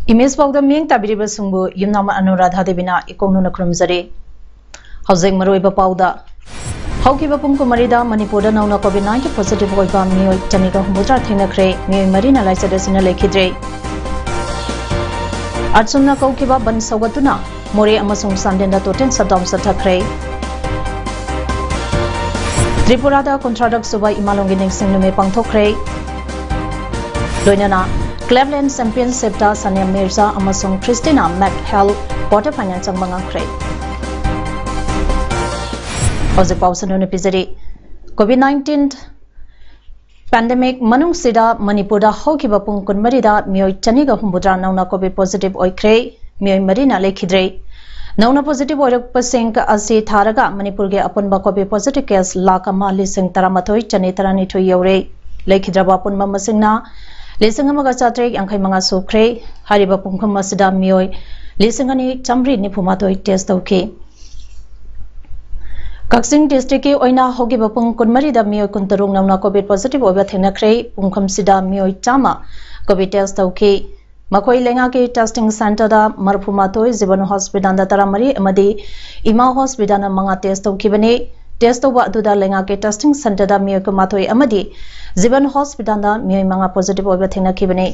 Image पाउदा Ming ताबिरिबा सुंगबु युमनामा Anuradha Devina इकोंगनुना खुरमजरे हौजिक मरोइबा पाउदा हौकिबा पुंग कुमारीदा मणिपुरदा नौना कोविड-19 positive होइबा मियोय चनिगा हुमुद्रा थेंगनख्रे मियोय मरीना लाइसदसिना लेखिद्रे अचुमना कौकिबा बन सौगतुना मोरे अमसुंग सांदेंदा टोटेन सदाम सथखरे त्रिपुरादा कुंट्राडक सुबा इमालोंगी निंगसिंग नुमे पांगथोखरे लोइनाना क्लेवलैंड चैंपियनशिप दा सानिया मिर्जा अमसुंग क्रिस्टिना मैकहेल क्वार्टर फाइनल चंगमंगख्रे हौजिक पाउसनु पिजरी कोविड-19 पैंडेमिक मनुंग सिदा मणिपुरदा हौकिबा पुंग कुनमरीदा मियोय चनिगा हुमुद्रा नौना कोविड पॉजिटिव ओइख्रे मियोय मरीना लेखिद्रे नौना पॉजिटिव ओइरकपसिंग असि थारगा मणिपुर के अपुनबा कोविड पॉजिटिव केस लाख अमा लिसिंग तरामथोय चनि तरानिथोय यौरे लेखिद्रबा पुनमा मसिंगना लिसिंग अमगा चात्रेक यांखै मंगा सुख्रे हारिबा पुंखम मसिदा मियोय लिसिंग अनि चमरी निफुमाथोय टेस्ट तौखे कक्सिंग डिस्ट्रिक्ट के ओइना होगिबा पुंग कुनमरीदा मियोय कुंतरुंग नौना कोविड पॉजिटिव ओइबा थेंगनख्रे पुंखम सिदा मियोय चामा कोविड टेस्ट तौखे मखोय लेंगा के टेस्टिंग सेंटर दा मरफुमाथोय जीवन हॉस्पिटल दा तरामरी अमदी इमा हॉस्पिटल मंगा टेस्ट तौखिबने टेस्ट तौबा अदुदा लेंगा के टेस्टिंग सेंटर दा मियोय कुमाथोय अमदी जीवन हॉस्पिटल दा मियोय मंगा पॉजिटिव ओइबा थेंगनखिबने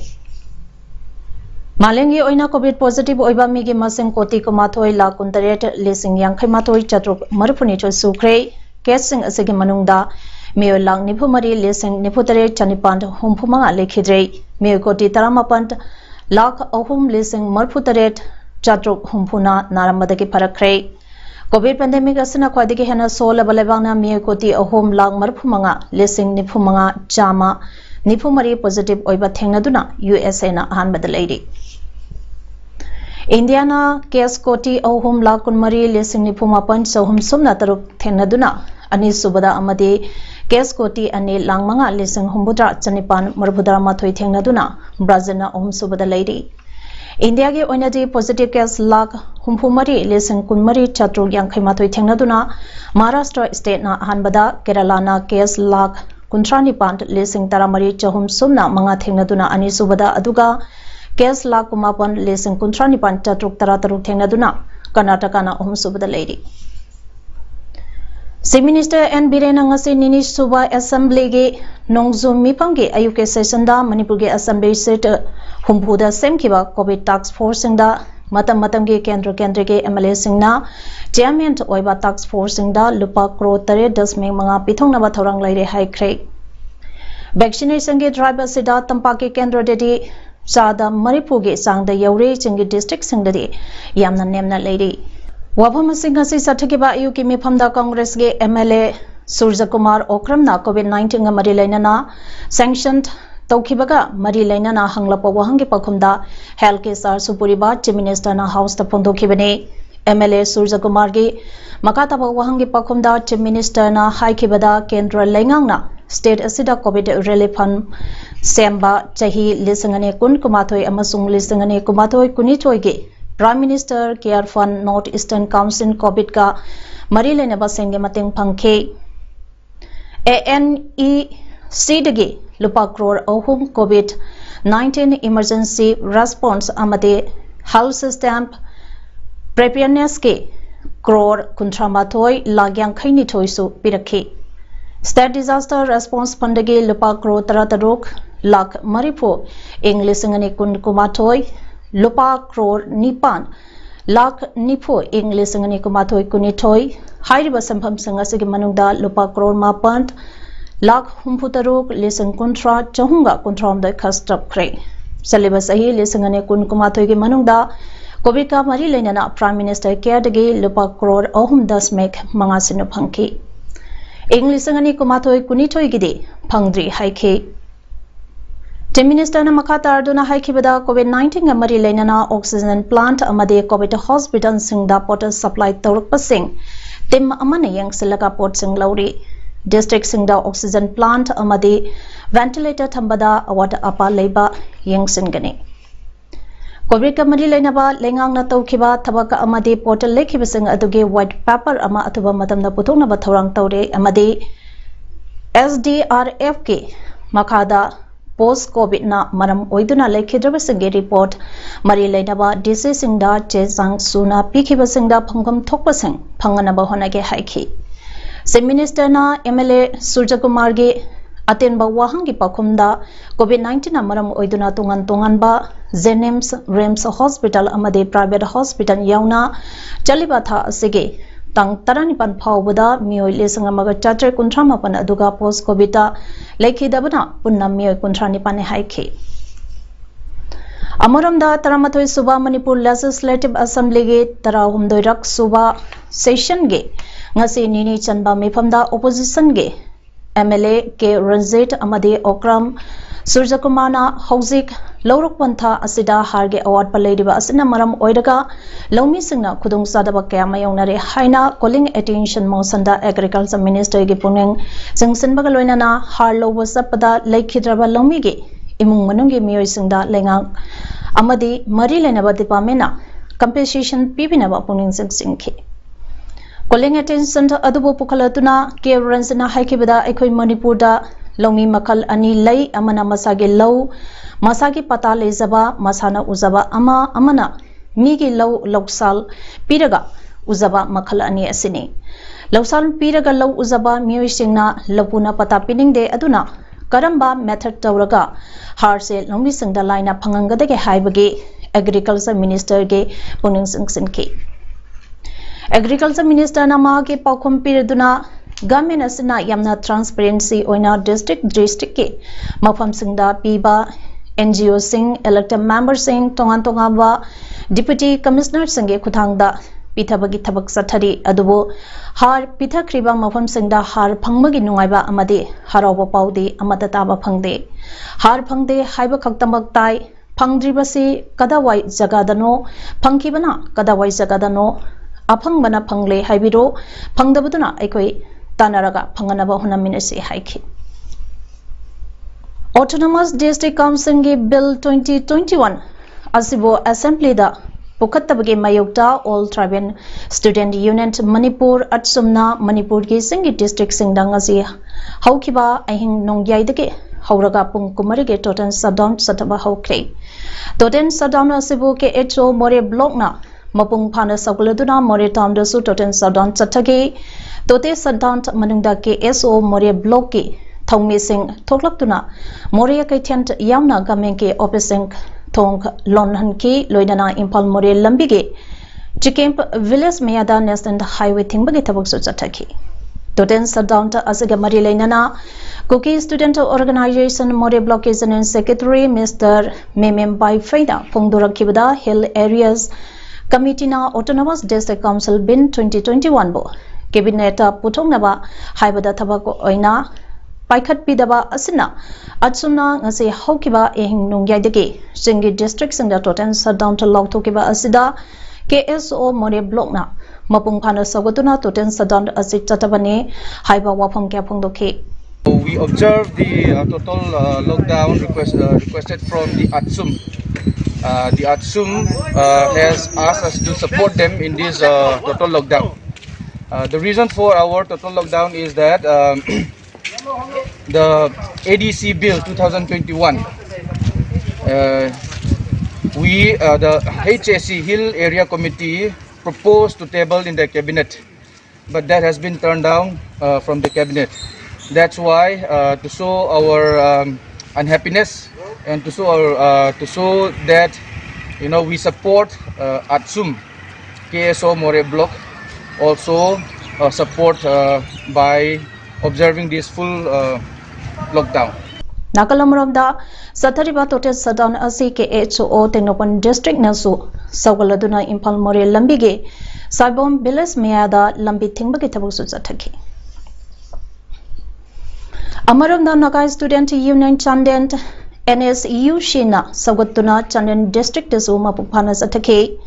मालेंगी ओइना कोविड पॉजिटिव ओइबा मिगी मसिंग कोटी कुमाथोय लाख 63 लिसिंग यांखै माथोय चतुक मरफुनिथोय सुख्रे केसिंग असिगी मनुंगदा मियोय लाख निफुमरी लिसिंग निफुतरे चनिपान हुमफुमंगा लेखिद्रे मियोय कोटी 38 लाख अहुम लिसिंग मरफुतरे चतुक हुमफुना नारमदगी फरख्रे कोविड पैंडेमिक असना ख्वादिगी हेना सोलबा लेबांगना मियोय कोटी अहुम लाख मरफुमंगा लिसिंग निफुमंगा चामा निफुमरी पॉजिटिव ओइबा थेंगनदुना यूएसए ना अहानबदा लेरी इंडियाना केस कोटी अहुम लाख कुनमरी लिसिंग निफुमापन सहुम सुमना तरुक थेंगनदुना अनि सुबदा अमदी केस कोटी अनि लांगमंगा लिसिंग हुमुद्रा चनिपान मरफुदरा माथोय थेंगनदुना ब्राजिलना अहुम सुबदा लेरी इंडिया के ओइनादी पॉजिटिव केस लाख हुमफुमरी लिसिंग कुनमरी चतुक यांखै माथोय थेंगनदुना महाराष्ट्र स्टेट ना अहानबदा केरलाना केस लाख 39 लिसिंग तरामरी चहुम सुमना मंगा थेंगनदुना अनि सुबदा अदुगा केस लाख 9 लिसिंग 39 चतुक तरातरुक थेंगनदुना कर्नाटकना अहुम सुबदा लेरी chief minister N Biren ngasi निनि सुबा असेंबली के नोंगजुम मिफंगे अयुके सेशन दा मणिपुर के असेंबली सीट हुमफुदा सेमखिबा कोविड टास्क फोर्स सिंगदा मतम के केंद्र के एमएलए सिंगना चेयरमैन ओइबा टास्क फोर्स सिंगदा लुपा करोड़ 3.5 पिथोंगनबा थौरंग लैरे हाइख्रे वैक्सीनेशन के ड्राइव सिदा तंपा के केंद्र देदी चादा मणिपुर के सांगदा यौरे चिंगी डिस्ट्रिक्ट सिंगददी यामना नेमना लेरी वाफम सिंह असि सठकिबा अयु की मिफमदा कांग्रेस के एमएलए सूर्य कुमार ओक्रमना कोविड-19 मरी लेना सैंक्शन तौखिबगा मरी लेना हंगलप वहंगी पखुमदा हेल्थ के सार सुपुरीबा चीफ मिनिस्टर ना हाउस ता फोंदोखिबने एमएलए सूर्य कुमार के मकातब वहंगी पखुमदा चीफ मिनिस्टर ना हाइखिबदा केंद्र लेंगांगना स्टेट असिदा कोविड रिलीफ फंड सेम्बा चाही लिसंगने कुन कुमाथोय अमसुंग लिसंगने कुमाथोय कुनिथोय के prime minister care fund north eastern council COVID का मरी लेनबा सेंगे मतेंग फंखे एएनईसी दगे लुपा करोड़ अहुम कोविड-19 इमरजेंसी रेस्पॉन्स अमदे हेल्थ सिस्टम प्रिपेयरनेस के करोड़ 38 लाख 92 पिरखे स्टेट डिजास्टर रेस्पॉन्स फंड के लुपा करोड़ 33 लाख मरीफो इंग्लिसिंगने कुन कुमाथोय लुपा करोड़ 9 लाख निफो इंग्लिसिंगने कुमाथोय कुनिथोय हाइरिबा संफम संगसिगे मनुंगदा लुपा करोड़ 9 लाख 63 लिसिंग कुंट्रा चहुंगा कुंट्रामदय खस्टपख्रे चलिबा सही लिसिंगने कुन कुमाथोय के मनुंगदा कोविड का मरी लेना प्राइम मिनिस्टर केयर दगे लुपा करोड़ 10 मंगासिनु फंखी इंग्लिसिंगने कुमाथोय कुनिथोय गिदे फंगद्री हाइखे Chief Minister Makha Tarduna haikibada COVID-19 ga mari leinana oxygen plant amade COVID hospital singda pot supply tawrpasing tim amana yangsilaga pot sing lauri district singda oxygen plant amade ventilator thambada award apa leiba yangsingani COVID ka mari leinaba lengang na tawkiba thabaka amade pot lekhibasing aduge white paper ama atuba matamna puthokna ba thorang tawre amade SDRF ke makhada post COVID na maram oiduna lekhidraba singe report mari leinaba DC singda chesang suna pikhiba singda phangam thokpa sing phangana ba honage haiki Chief Minister na MLA Surja Kumar ge atenba wahangi pakhumda COVID-19 na maram oiduna tungan ba Zenems Rems Hospital amade private hospital yauna chaliba tha asige tang tarani pan phawbada mioi lesanga maga chatre kuntrama pan aduga post covid lekhi dabana punna mioi kuntrani pan haikhi amaramda taramathoi suba manipur legislative assembly ge tarahumdoi rak suba session ge ngasi nini chanba mifamda opposition ge MLA ke Ranjit amade Okram Surja Kumana Hauzik Lauruk Pantha Asida Harge Award Paladiba Asina Maram Oidaga Lomi Singna Kudung Sadaba Kama Yonare Haina calling attention Mosanda Agriculture Minister Gipuning Singsen Bagaloinana Harlow was up the Lake Hidraba Lomigi Imung Manungi Mio Singda Lengang Amadi Marilena Dipamena Compensation Pibinaba Puning Singki calling attention to Adubo Pukalatuna K Ransana Haikibada Ekoi Manipurda Lomi Makal Ani Lay Amana Masagi Low Masagi Pata Lezaba Masana Uzaba Amana Migi Low Loksal Piraga Uzaba Makal Ani Asini Loksal Piraga Low Uzaba Muisingna Lopuna Pata Pining de Aduna Karamba method Tauraga Harse Lomi Singda Lina Panganga Haibagi Agriculture Minister Ge Puning Singki Agriculture Minister Nama ke Paukum Piraduna Government asina yamna transparency oina district ke mafam singda piba NGO sing elected member sing tongan ba deputy commissioner singe khuthangda pithabagi thabak sathari adubo har pithakriba mafam singda har phangmagi nungaiba amade harawa paude amata taba phangde har phangde haiba khaktamak tai phangdribasi kadawai jagadano phangkibana kadawai jagadano aphang bana phangle haibiro phangdabuduna aikoi Tanaraga Panganaba Hunaminasi Haiki Autonomous District Council Bill 2021 Asibo Assembly da Pukatabagi Mayokta All Tribal Student Union Manipur Atsumna Manipur Gi Singi District Singdangasi Haukiba Ahing Nongyai Hauraga Pung Kumarige Toten Sadon Sataba Haukre Toten Sadon Asibo ke Echo More Blockna Mapung Pana Sakuladuna More Tom the Su Toten Sadon Satagi Tote Sadant Manungda ke SO More Block ke Thongmi Sing Thoklaptuna Moria Kaitent Yamna Gamen ke Opesing Thong Lonhan ki Loidana Impal More Lambige Chikemp Village Mayada Nest Highway Tingbagi Tabuksu Chataki Toten Sadant Asiga Mari Lainana Cookie Student Organization More Block is an Secretary Mr. Memem Bai Faida Pongdora Kibada Hill Areas Committee na Autonomous District Council Bin 2021 Bo Cabinet Putongnaba Haibada Tabako Oina Paikat Pidaba Asina Atsuna Ngasi Haukiba Ehing Nungyadegi Singi Districts in the Toten Saddown to Log Tokiba Asida KSO More Blockna Mapung Pana Sagotuna Toten Saddown Asit Tatabane Haiba Wapam Kapongdoke. We observed the total lockdown requested from the ATSUM. The ATSUM has asked us to support them in this total lockdown. The reason for our total lockdown is that the ADC Bill 2021, the HSC Hill Area Committee proposed to table in the cabinet, but that has been turned down from the cabinet. That's why to show our unhappiness and to show that we support ATSUM KSO More Block also support by observing this full lockdown. Nakalamramda Sathariba Tote Sadan Asi KHO Tenopan District Nasu Saugaladuna Impal More Lambige Saibom Bilas Meada Lambi Tingbagi Tabusu Zataki Amaramda Nagai Student Union Chandent NSEU shina sagatuna Chandan district su mapukphana sathake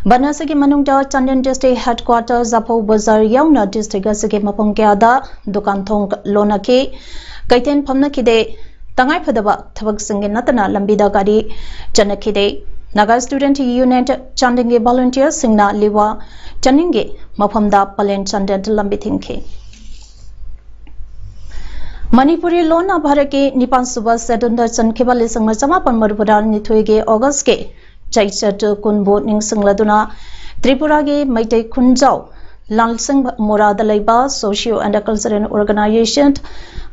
banasagi manungda Chandan district headquarters Zapho Bazar yauna district asage mapam kyada dukan thong lonake kaiten phamna kide tangai phadaba thabak singe natana lambida gari janakide Naga student unit Chandinge volunteers singna liwa Chaninge maphamda palen Chandan lambi thingke Manipuri lona bharake nipan suba sedunda chankhiba lisangma chamapan marburar nithoige August ke chaichat kunbo ningsingladuna Tripura ge maitai khunjau lalsing morada laiba socio and cultural organization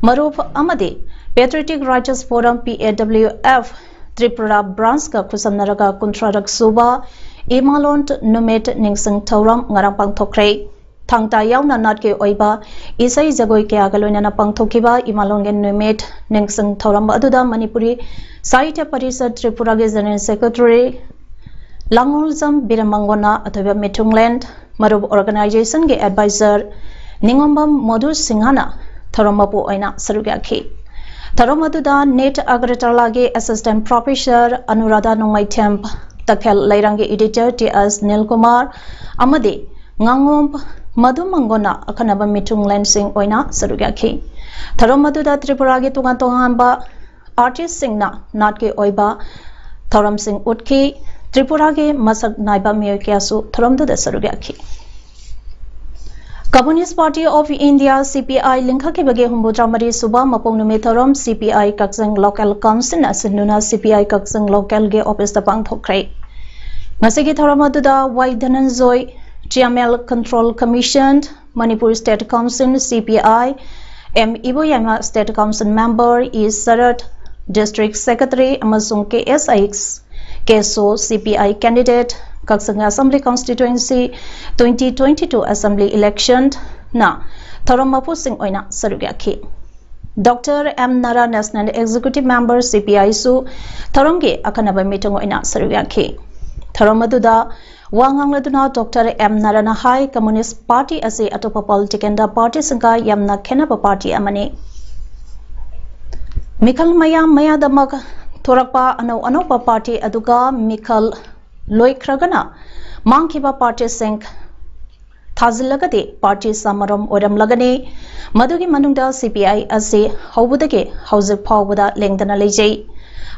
marup amade Patriotic Writers Forum PAWF Tripura branch ka khusamnaraga kuntrarak suba imalont numet ningsing thauram ngarang pangthokre Thangta yauna nat ke oiba isai jagoi ke agaloina pangthokiba imalongen numet ningsing thauram aduda Manipuri Sahitya Parishad Tripura ge General Secretary Langolzam Biramangona athoba Mithungland Marub organization ge advisor Ningombam Madhu Singhana thaurampu oina sarugakhi Tharam aduda Net Agartala ge Assistant Professor Anuradha Nongmai Temp Takhel Lairange Editor T.S. Nilkumar Amade Ngangom Madhu Mangona Akanaba Mithungland Singh oina sarugakhi Tharam aduda Tripura ge tungan tongamba artist singna natke oiba Tharam Singh utki Tripura ge masak naiba miyokyasu tharam duda sarugakhi Communist Party of India CPI linkha ke bage humbudramari suba mapong nume tharam CPI Kaksang Local Council asinuna CPI Kaksang Local ge office ta pangthokre ngasigi tharam aduda Y Dhananjoy GML Control Commission Manipur State Council CPI M Iboyama State Council Member E Sarat District Secretary amasung KSX KSO CPI Candidate Kaksang Assembly Constituency 2022 Assembly Election na tharam mapu sing oina sarugakhi Dr. M Nara National Executive Member CPI su tharamge akanaba meeting oina sarugakhi tharam aduda wangang laduna Dr. M Nara na High Communist Party ase atopa political party sangka yamna khenaba party amani Mikhal maya damak thorakpa anau party aduga Mikhal Loikragana Mangkiba Party Sink Thazilagade Party Samaram Oram Lagane Madugi Manunda CPI Ase Hobudage House Powada Lengdana Lejay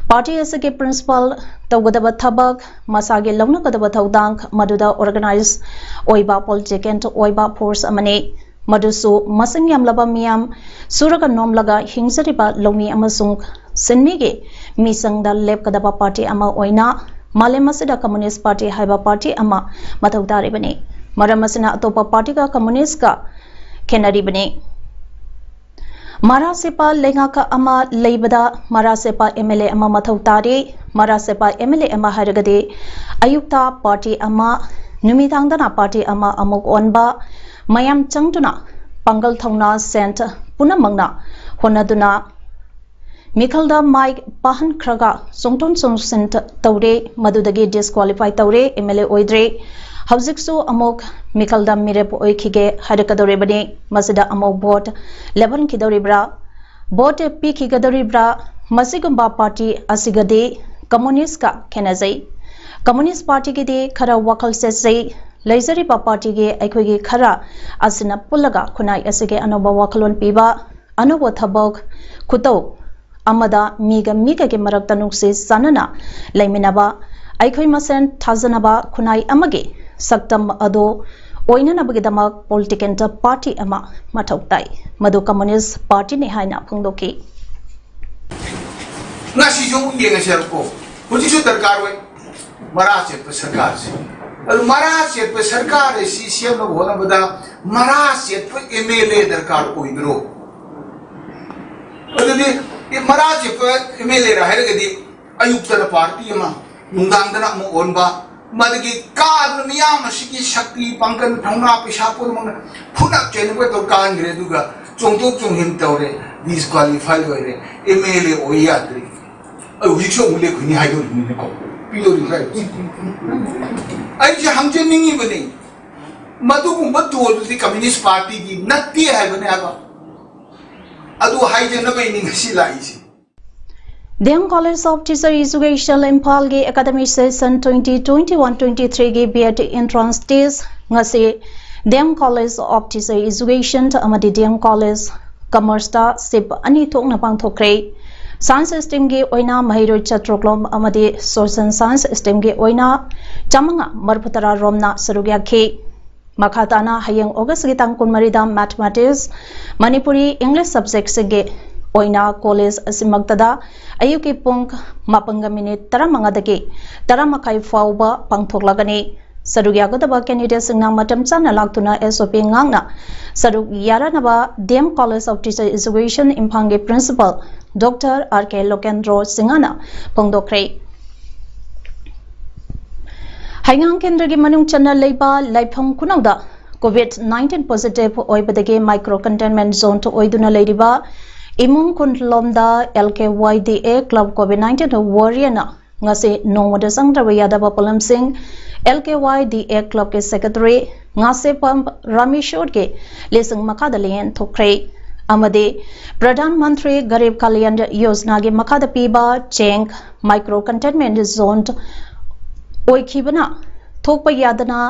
Party Asake Principal Tawgadaba Tabak Masage Lonakadaba Tawdank Maduda Organize Oiba Political Oiba Force Amane Madusu Masing Yamlaba Miam Suraga Nomlaga Hingsariba Lomi Amasung Sinmige Misangda Lepkadaba Party Ama Oina Malemasida Communist Party Haiba Party Ama Matawdari Bane Maramasina Atopa Party ka Communist ka Kenari Bane Marasepa Lengaka Ama Leibada Marasepa MLA Ama Matawtari Marasepa MLA Ama Haragade Ayukta Party Ama Numitangdana Party Ama Amuk Onba Mayam Changtuna Pangal Thongna Sent Punamangna Honaduna Mikhalda Mike Pahan Kraga Songton Songsin Taure Madudagi disqualify Taure MLA Oidre Hauziksu Amok Mikhalda Mirep Oikige Hadakadore Bane Masida Amok Bot Leban Kidoribra Bot P Kigadoribra Masigumba Party Asigade Communist ka Kenazai Communist Party Gide Khara Wakal Sesai Laizariba Party ge Aikogi Khara Asina Pulaga Kunai Asige Anoba Wakalon Piba Anoba Thabok Kuto Amada Miga ke marakta nukse sanana laiminaba aikhoi masen thazanaba khunai amage saktam ado oinanabagidamak political party ama mathautai madu Communist Party ne haina phungdoki ngasi jong yenga serko hojisu darkar we mara chet pe sarkar se al mara chet pe sarkar si siam no hona bada mara chet pe MLA darkar oidro adudi Maraji MLA Rahagadi Ayuktana Party Ama Nungandana Onba Madagi Kad Miyam Shiki Shakti Pankan Tanga Pishapur Punak Chenuet or Kan Greduga Chongtok Chung him Taure disqualified MLA Oyadri a Wisho Mulek Nihayo Miniko Pilori right I Hamja Ningi Bani Madu Matu the Communist Party did not be have an ever Adu hide in the meaning she lies. DM College of Teacher Education Impal ge academic session 2021-23 ge BEd entrance test ngasi DM College of Teacher Education amadi DM College Commerce ta sip ani thokna pangthokre Science system ge oina mahiroi chatroklom amadi social science system ge oina chamanga marputara romna sarugya khe makhatana hayang August gi tang kunmari da mathematics Manipuri English subject se ge oina college asimagtada ayuki pung mapanga minute taramanga dagi taramakai fauba pangthoklagani sarugya godaba candidate singna matam chana laktuna SOP ngangna sarug yaranaba DM College of Teacher Education Imphange principal Dr. RK Lokendro Singana pongdokre Haingang kendra gi manung chana leiba laifong kunauda COVID-19 positive oibadagi micro containment zone to oiduna leiriba Imung Kuntlomda LKYDA Club COVID-19 warrior na ngasi nongwada sangtrawa yadaba Polam Singh LKYDA Club ke secretary ngase pam Rameshwar ke lesang makada lian thokre amade Pradhan Mantri Garib Kalyan Yojana ge makada piba cheng micro containment zone oikhibana thokpa yadana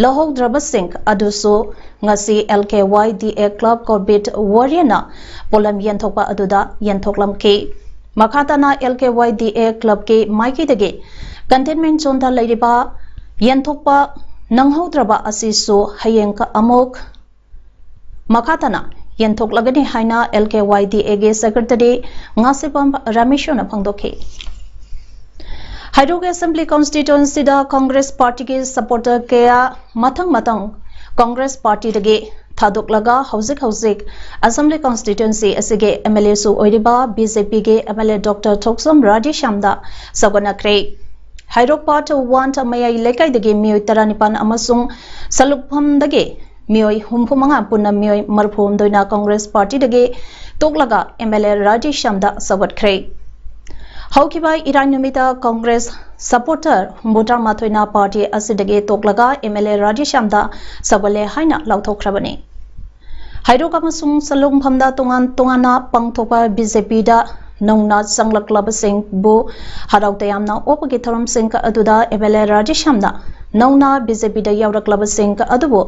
Lahodra Singh aduso ngasi LKYDA Club COVID warrior na Polam Yentokpa aduda Yentoklam ke Makatana LKYDA Club ke Maiki dege containment zone da leiriba Yentokpa Nanghodraba asiso hayengka amok Makatana Yentoklagani haina LKYDA ge secretary ngasipam Rameshwar phangdokhe Hydroga Assembly constituency da Congress party ke supporter kaya matang Congress party dage thadok laga hauzik Assembly constituency asige MLA su oiriba BJP ge MLA Dr. Thoksam Radishamda sagana kre Hydrog part 1 mayai lekai dage mioi taranipan amasung salukpham dage mioi humphumanga punna mioi marphum doina Congress party dage toklaga MLA Radishamda sagat kre Haukiba Iran Numita Congress supporter Mutar Mathoina party asidage toklaga MLA Radishamda sabale haina lauthokrabani Hydroga masung salung phamda tongana pangthopa BJP da nongna sanglaklab sing bu haraute yamna opagi tharam sing ka aduda MLA Radishamda nongna BJP da yawraklab sing ka adubu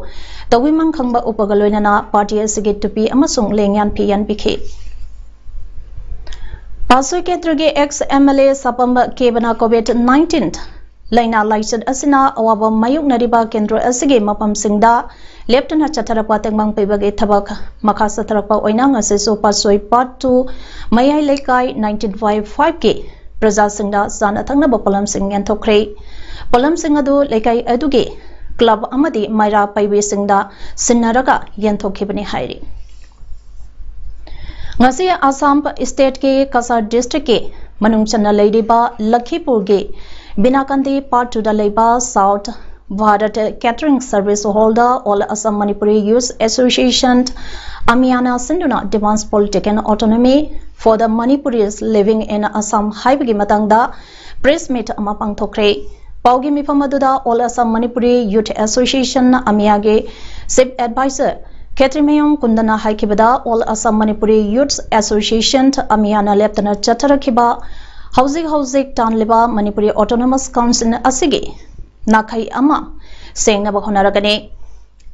tawimang khangba upagaloina na party asige tupi amasung lengyan piyan pikhe Pasui Ketrage ex MLA Sapamba Kebana COVID-19 Laina Laisad Asina Awaba Mayuk Nariba Kendro Asige Mapam Singda Lieutenant Chatarapa Tengmang Pibage Tabak Makasa Tarapa Oinang Aseso Pasui Part 2 Mayai Lekai 1955K Praza Singda Sana Tangnaba Polam Sing and Tokre Polam Singadu Lekai Aduge Club Amadi Maira Paiwe Singda Sinaraga Yentokibani Hairi Ngasi Assam State ke Kasar District ke Manung Chana Leiba Lakhipur ge Binakandi Part 2 da Leiba South Bharat Catering Service Holder All Assam Manipuri Youth Association Amiana Sinduna demands political autonomy for the Manipuris living in Assam Haibagi Matangda press meet amapang thokre Paugi Mipamaduda All Assam Manipuri Youth Association Amiage Sip Advisor Ketrimayom Kundana Haikibada All Assam Manipuri Youth Association Amiana Lieutenant Chatarakiba Hauzik Tanliba Manipuri Autonomous Council Asigi Nakai Ama Sengna Bahonaragane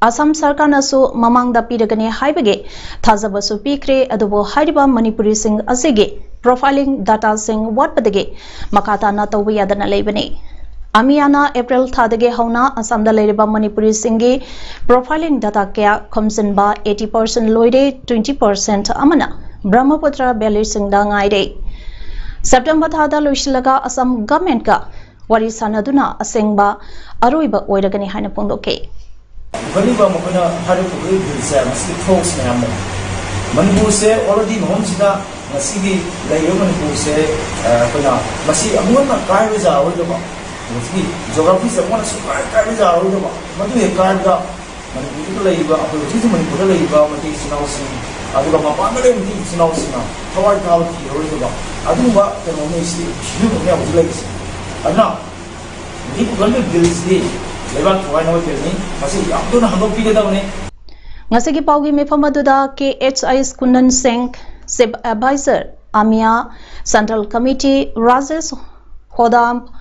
Assam Sarkar Nasu Mamang da Piragane Haibage Tazabasu Pikre Adubo Haidiba Manipuri Sing Asigi Profiling Data Sing Watpadage Makata Natawi Yadana Lebani Amiana April Thadage Hauna Assam da Leriba Manipuri Singi profiling data kaya Komsin ba 80% loide 20% amana Brahmaputra Beli Singda ngaide September Thada Lushalaga Assam government ka wari sanaduna asengba aroiba oiragani haina pongdoke Kaniba mokana haripu bilse masi folks mayam Manipur se already nomsida masigi layo Manipur se kona masi amuna kai reza oidoba Mesti geografi semua sukai kai jauh tu, mesti ekar juga. Manipur itu lagi bah, apa itu Manipur lagi bah, mesti sinau sing. Adu bah apa ada mesti sinau sing. Kawai kau kiri itu bah. Adu bah terus mesti hidup ni apa lagi sih. Karena ini bukan bilis ni. Lepas kawai nama ni masih apa tu nak handok pilih dah ni. Ngasigi paugi me pamaduda KHI Kundan Singh Sib Advisor Amia, Central Committee Rajesh Hodam,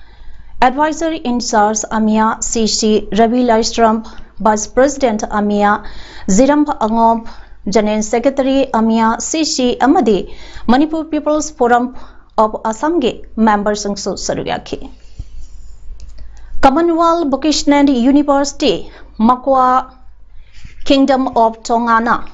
Advisor in Charge Amia CC Ravi Lystrom, Vice President Amia Ziram Angom, General Secretary Amia CC Amadi, Manipur People's Forum of Assamge members and so Saruyaki. Commonwealth Vocational University, Makwa, Kingdom of Tongana,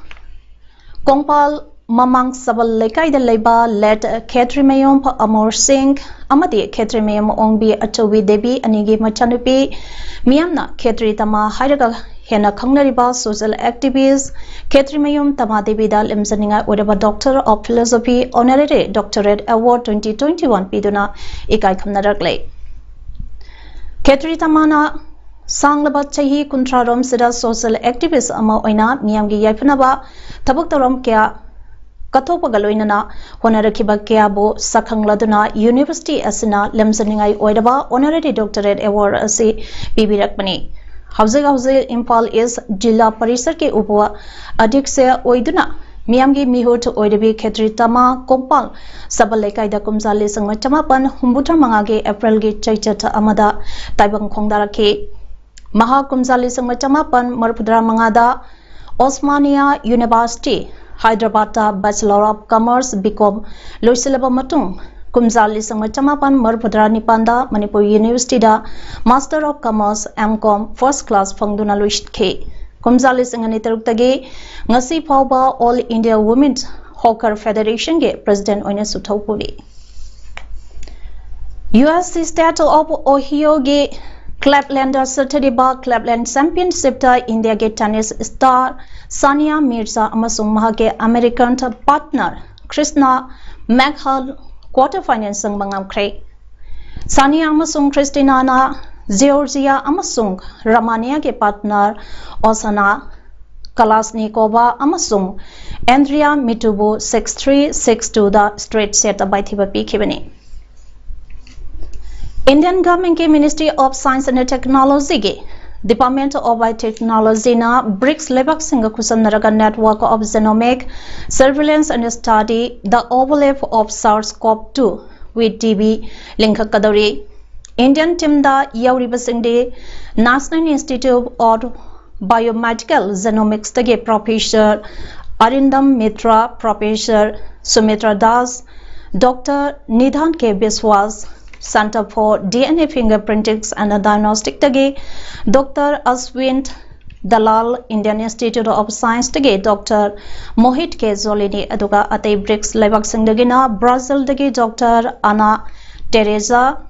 Kongpal Mamang Sabal Lekai de Leba led Ketrimayom Amor Singh, Amadi Ketrimayom Ongbi Achowi Debi Anigi Machanupi, Miamna Ketri Tama Haidaga Hena Kangnariba social activist, Ketrimayom Tama Debi Dal Imzaninga Udaba Doctor of Philosophy Honorary Doctorate Award 2021 Piduna Ikai Kamnaragle. Ketri Tamana Sanglaba Chahi Kuntrarom Sida social activist Ama Oina Miamgi Yapanaba Tabuktarom Kya Katopa Galoinana Honarakiba Kiabo Sakangladuna University Asina Lemzaningai Oidaba Honorary Doctorate Award Asi Bibi Rakmani Hauze Impal is Jilla Parisar ke Upwa Adikse Oiduna Miamgi Mihut Oidabi Ketri Tama Kompal Sabalekai da Kumzali Sang Chamapan Humbutra Mangage April Ge Chaichata Amada Taibang Kongdarake Maha Kumzali Sang Chamapan Marpudra Mangada Osmania University Hyderabad Bachelor of Commerce BCom Loisilaba Matung Kumzali Sang Chamapan Marpudra Nipanda Manipur University da Master of Commerce MCom First Class Fangduna Luist K Kumzali Singani Taruktage Ngasi Pauba All India Women's Hawker Federation ge President Oina Suthaupuri US State of Ohio ge Clapland Saturday Ba Clapland Championship ta India ge tennis star Sania Mirza amasung mahage American partner Krishna Maghal quarter final sang mangam kre Sania amasung Christina na Georgia amasung Romania ke partner Osana Kalasnikova amasung Andrea Mitubu 6-3 6-2 da straight set by thiba pikibani Indian government ke Ministry of Science and Technology ge Department of Biotechnology na BRICS lebak singa kusam naraga network of genomic surveillance and study the overlap of SARS-CoV-2 with TB link kadori Indian team da yauri basingde National Institute of Biomedical Genomics tage Professor Arindam Mitra, Professor Sumitra Das, Dr. Nidhan K. Biswas, Center for DNA Fingerprinting and Diagnostic tage Dr. Aswin Dalal, Indian Institute of Science tage Dr. Mohit K. Zolini aduga ate BRICS lebak singdagina Brazil tage Dr. Ana Teresa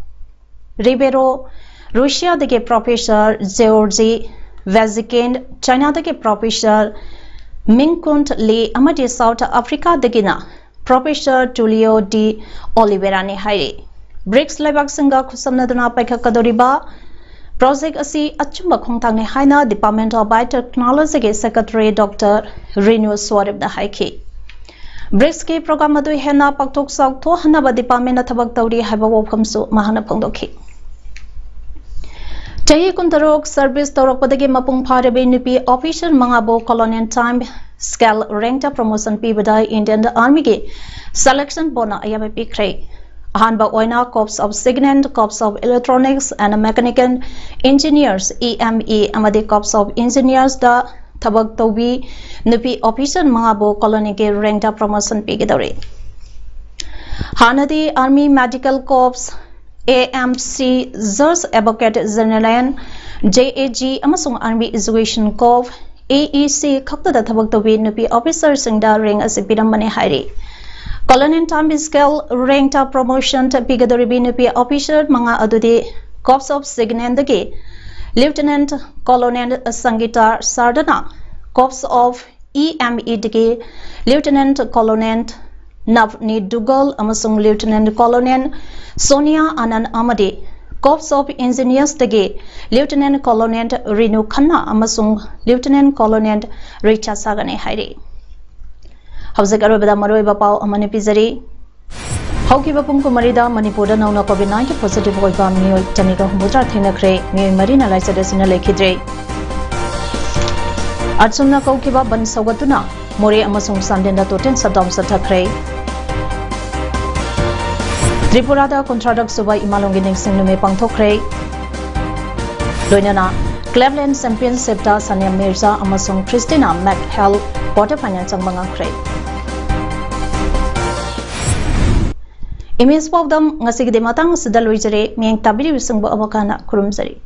Ribeiro, Russia the Professor Georgi Vazikin, China the Professor Mingkunt Lee, Amadi South Africa the Gina, Professor Tulio D. Oliveira ni Hairi. BRICS Lebak Singa Kusamnadana Peka Kadoriba, Project Asi Achumba Kongtang ni Haina, Department of Biotechnology Secretary Dr. Renu Swarib the Haiki. BRICS ke program madu hena paktok sak to hanaba department na thabak tawri haiba wofamsu mahana phangdokhi Chahi kuntarok service torok padagi mapung pharabe nupi official mangabo colonial time scale ranked promotion pibada Indian Army ge selection bona ayabe pikre ahanba oina corps of signant corps of electronics and mechanical engineers EME amadi corps of engineers da Tabak Tobi Nupi official Mangabo colony ke ranked promotion pigidore. Hanadi Army Medical Corps AMC Zers Advocate General JAG Amasung Army Education Corps AEC Kakta Tabak Tobi Nupi officers Singda ring as Pidamane Hairi. Colonel time scale ranked promotion pigidore Nupi officer Manga Adudi Corps of Signandage Lieutenant Colonel Sangita Sardana, Corps of EME Digi, Lieutenant Colonel Navni Dugal, Amasung Lieutenant Colonel Sonia Anan Amadi, Corps of Engineers Digi, Lieutenant Colonel Renu Khanna, Amasung Lieutenant Colonel Richa Sagane Hairi. Hausagarabada Maroi Bapau Amani Pizari. Haukiba Pumku Marida, Manipura, Nona COVID-19 positive Oiba, Mio, Tanika Mutra, Tinakre, Mio Marina Lysadesina Lakidre. Atsuna Kaukiba Ban Sagatuna, Mori Amasung Sandenda Toten Sadam Satakre. Tripurada Contradak Subai Imalongi Ningsing Nume Pangthokre Loinana Cleveland Championship da Sania Mirza amasung Christina McHale quarter final changmangakre Imis Paudam ngasigi de matang sidaloijare mieng tabiri wisungbo abakana kurumjari